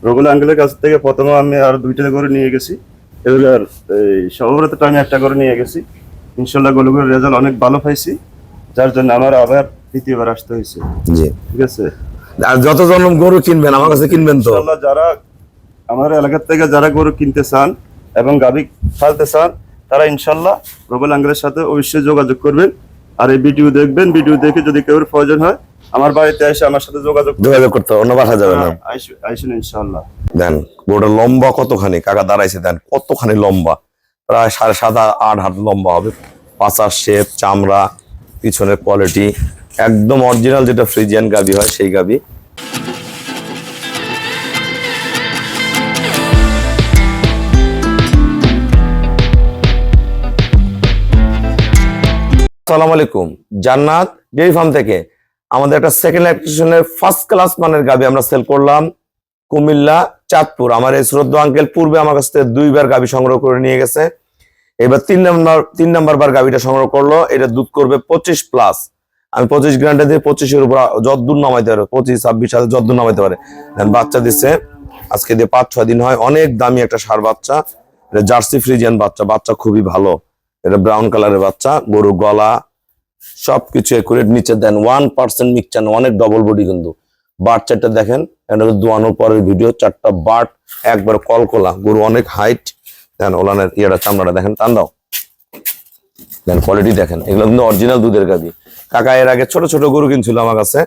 রঘুল আঙ্কেলের কাছ থেকে প্রথমে আমি আর দুইটা গরু নিয়ে গেছি। এবার এই সর্বপ্রথম আমি একটা গরু নিয়ে গেছি। ইনশাল্লাহ গরুগুলোর রেজাল্ট অনেক ভালো পাইছি, যার জন্য আমার আবার দ্বিতীয়বার আসতে হয়েছে। জি, ঠিক আছে। আর যতজন গরু কিনবেন আমার কাছে কিনবেন তো ইনশাল্লাহ যারা আমার এলাকার থেকে যারা গরু কিনতে চান এবং গাভী ফালতে চান, তারা ইনশাল্লাহ রঘুল আঙ্কেলের সাথে অবশ্যই যোগাযোগ করবেন। আর এই ভিডিও দেখবেন, ভিডিও দেখে যদি কেউ প্রয়োজন হয় আমার বাড়িতে এসে আমার সাথে যোগাযোগ করতে হবে, অন্য বাসা যাবে না। আইসুন ইনশাল্লাহ। দেন গরুটা লম্বা কতখানি কাকা দাঁড়াইছে, দেন কতখানি লম্বা, প্রায় 7.5-8 হাত লম্বা হবে। পাঁচার শেপ, চামড়া, পিছনের কোয়ালিটি একদম অরিজিনাল, যেটা ফ্রিজিয়ান গাভী হয় সেই গাভী। আসসালামু আলাইকুম, জান্নাত ডেইরি ফার্ম থেকে আমাদের একটা সেকেন্ড ল্যাকটেশনের ফার্স্ট ক্লাস মানের গাভী আমরা সেল করলাম কুমিল্লা চাঁদপুর। আমার এই শ্রদ্ধা আঙ্কেল পূর্বে আমার কাছ থেকে 2বার গাভী সংগ্রহ করে নিয়ে গেছে, এবার 3 নাম্বার বার গাভীটা সংগ্রহ করলো। এটা দুধ করবে 25+। আমি 25 গ্যারান্টি দিয়ে 25-এর উপর যতদূর নামাইতে পারে, 25-26 সালে যতদূর নামাইতে পারে। বাচ্চা দিচ্ছে আজকে দিয়ে 5-6 দিন হয়। অনেক দামি একটা ষাঁড় বাচ্চা, এটা জার্সি ফ্রিজিয়ান বাচ্চা, বাচ্চা খুবই ভালো। এটা ব্রাউন কালারের বাচ্চা, গরু গলা সবকিছু একুরেট। নিচে দেন 1% মিক্সচার, অনেক ডবল বডি কিন্তু। বাচ্চাটা দেখেন, এটা দোয়ানোর পরের ভিডিও, 4টা বাট একবার কলকলা, গরু অনেক হাইট। দেন ওলানের ইয়াটা চামড়াটা দেখেন, টান দাও, দেন কোয়ালিটি দেখেন। এগুলো কিন্তু অরিজিনাল দুধের গাভী। কাকা এর আগে ছোট ছোট গরু কিনছিল আমার কাছে,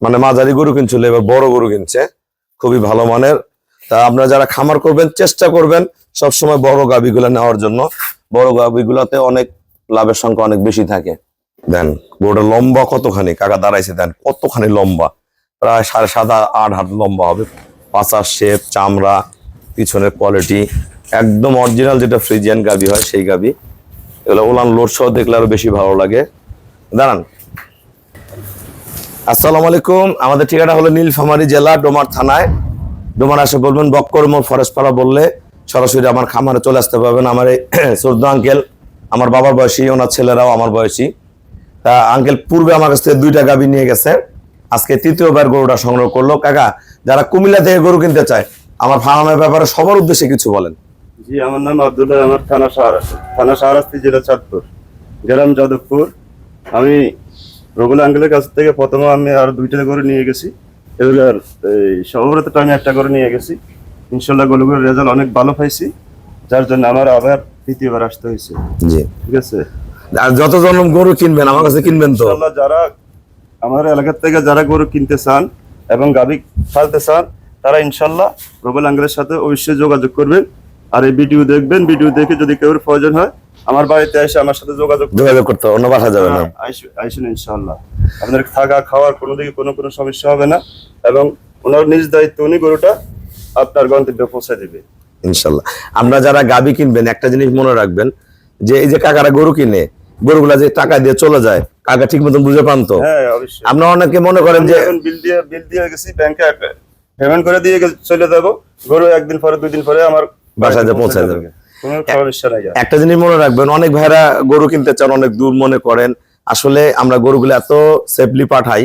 মানে মাঝারি গরু কিনছিল, এবার বড় গরু কিনছে, খুবই ভালো মানের। তা আপনারা যারা খামার করবেন চেষ্টা করবেন সবসময় বড় গাভীগুলো নেওয়ার জন্য। বড় গাভীগুলোতে অনেক লাভের সংখ্যা অনেক বেশি থাকে। দেন গরুটা লম্বা কতখানি কাকা দাঁড়াইছে, দেন কতখানি লম্বা, প্রায় 7.5-8 হাত লম্বা হবে। পাঁচার শেপ, চামড়া, পিছনের কোয়ালিটি একদম অরিজিনাল, যেটা ফ্রিজিয়ান গাভী হয় সেই গাভী। এগুলো ওলান লোড সহ দেখলে আরো বেশি ভালো লাগে। দাঁড়ান। আসসালামু আলাইকুম, আমাদের ঠিকানা হলো নীলফামারী জেলা ডোমার থানায়। ডোমার আসে বলবেন বক্কর মোড় ফরেস্টপাড়া বললে সরাসরি আমার খামারে চলে আসতে পারবেন। আমার এই শ্রদ্ধা আঙ্কেল আমার বাবার বয়সী, ওনার ছেলেরাও আমার বয়সী। তা আঙ্কেল পূর্বে আমার কাছ থেকে 2টা গাভী নিয়ে গেছে, আজকে 3য়বার গরুটা সংগ্রহ করলো। কাকা যারা কুমিল্লা থেকে গরু কিনতে চায় আমার ফার্মের ব্যাপারে সবার উদ্দেশ্যে কিছু বলেন। জি, আমার নাম আব্দুল্লাহ, আমার থানা শাহরাস্তি, জেলা চাঁদপুর, গ্রাম যাদবপুর। আমি রঘুল আঙ্কেলের কাছ থেকে প্রথমে আমি আর দুইটা গরু নিয়ে গেছি। এবার এই সর্বপ্রথম আমি একটা গরু নিয়ে গেছি। ইনশাল্লাহ গরুগুলোর রেজাল্ট অনেক ভালো পাইছি, যার জন্য আমার আবার দ্বিতীয়বার আসতে হয়েছে। জি, ঠিক আছে। আর যতজন গরু কিনবেন আমার কাছে কিনবেন তো ইনশাল্লাহ যারা আমার এলাকার থেকে যারা গরু কিনতে চান এবং গাভী ফালতে চান, তারা ইনশাল্লাহ রঘুল আঙ্কেলের সাথে অবশ্যই যোগাযোগ করবেন। আর এই ভিডিও দেখবেন, ভিডিও দেখে যদি কেউ প্রয়োজন হয় আমার বাড়িতে এসে আমার সাথে যোগাযোগ করতে হবে, অন্য বাসা যাবে না। আইসুন ইনশাল্লাহ। আপনাদের থাকা খাওয়ার কোনো দিকে কোনো সমস্যা হবে না, এবং ওনার নিজ দায়িত্ব উনি গরুটা আপনার গন্তব্যে পৌঁছে দিবে ইনশাল্লাহ। আপনারা যারা গাভী কিনবেন একটা জিনিস মনে রাখবেন, যে এই যে কাকারা গরু কিনে, গরুগুলা যে টাকা দিয়ে চলে যায়, কাকা ঠিক মতন বুঝে পান তো? হ্যাঁ অবশ্যই। আপনারা অনেকে মনে করেন যে বিল দিয়ে গেছি, ব্যাংকে পেমেন্ট করে দিয়ে চলে যাবো, গরু 1 দিন পরে 2 দিন পরে আমার বাসায় পৌঁছে যাবে। কোনো সমস্যা নাই। একটা জিনিস মনে রাখবেন, অনেক ভাইরা গরু কিনতে চান অনেক দূর মনে করেন, আসলে আমরা গরুগুলো এত সেফলি পাঠাই,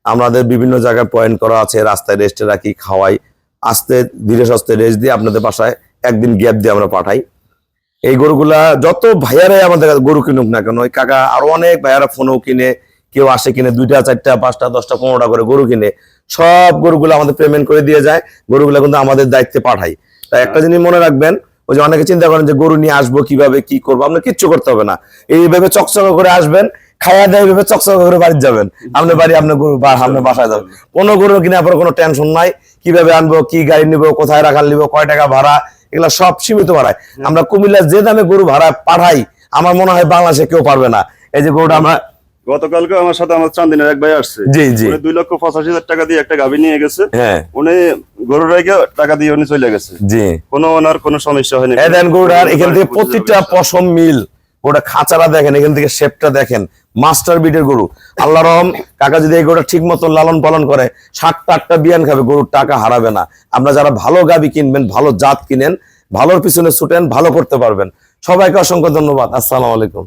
আমাদের বিভিন্ন জায়গায় পয়েন্ট করা আছে, রাস্তায় রেস্টে রাখি, খাওয়াই, আস্তে ধীরে সস্তে রেস্ট দিয়ে আপনাদের বাসায় একদিন গ্যাপ দিয়ে আমরা পাঠাই। এই গরুগুলা যত ভাইয়ারাই আমাদের গরু কিনুক না কেন, ওই কাকা আরো অনেক ভাইয়ারা ফোনও কিনে, কেউ আসে কিনে 2টা 4টা 5টা 10টা 15টা করে গরু কিনে, সব গরুগুলো আমাদের পেমেন্ট করে দিয়ে যায়, গরুগুলো কিন্তু আমাদের দায়িত্বে পাঠাই। তাই একটা জিনিস মনে রাখবেন, ওই যে অনেকে চিন্তা করেন যে গরু নিয়ে আসবো কিভাবে কি করবো, আপনার কিচ্ছু করতে হবে না। এইভাবে চকচকা করে আসবেন, খাওয়া দাওয়া এইভাবে চকচকা করে বাড়ি যাবেন, আপনার বাড়ি আপনার গরু আপনার বাসায় যাবেন। কোনো গরু কিনে আপনার কোনো টেনশন নাই, কিভাবে আনবো, কি গাড়ি নিবো, কোথায় রাখাল নিবো, কয় টাকা ভাড়া, এগুলা সব সীমিত ভাড়ায়। আমরা কুমিল্লার যে দামে গরু ভাড়া পাঠাই, আমার মনে হয় বাংলাদেশে কেউ পারবে না। এই যে গরুটা আমরা গতকালকে আমার সাথে আমার চান্দিনের এক ভাই আসছে, জি জি, 2,85,000 টাকা দিয়ে একটা গাভী নিয়ে গেছে। হ্যাঁ, উনি গরুর রেখে টাকা দিয়ে উনি চলে গেছে। জি, ওনার কোনো সমস্যা হয়নি। গরুটার এখান থেকে প্রতিটা পশম মিল, ওটা খাঁচারা দেখেন, এখান থেকে শেপটা দেখেন, মাস্টার বিটের গরু। আল্লাহ রহম, কাকা যদি এই গরুটা ঠিক মতো লালন পালন করে 7টা 8টা বিয়ান খাবে, গরুর টাকা হারাবে না। আপনারা যারা ভালো গাভী কিনবেন, ভালো জাত কিনেন, ভালোর পিছনে ছুটেন, ভালো করতে পারবেন। সবাইকে অসংখ্য ধন্যবাদ। আসসালামু আলাইকুম।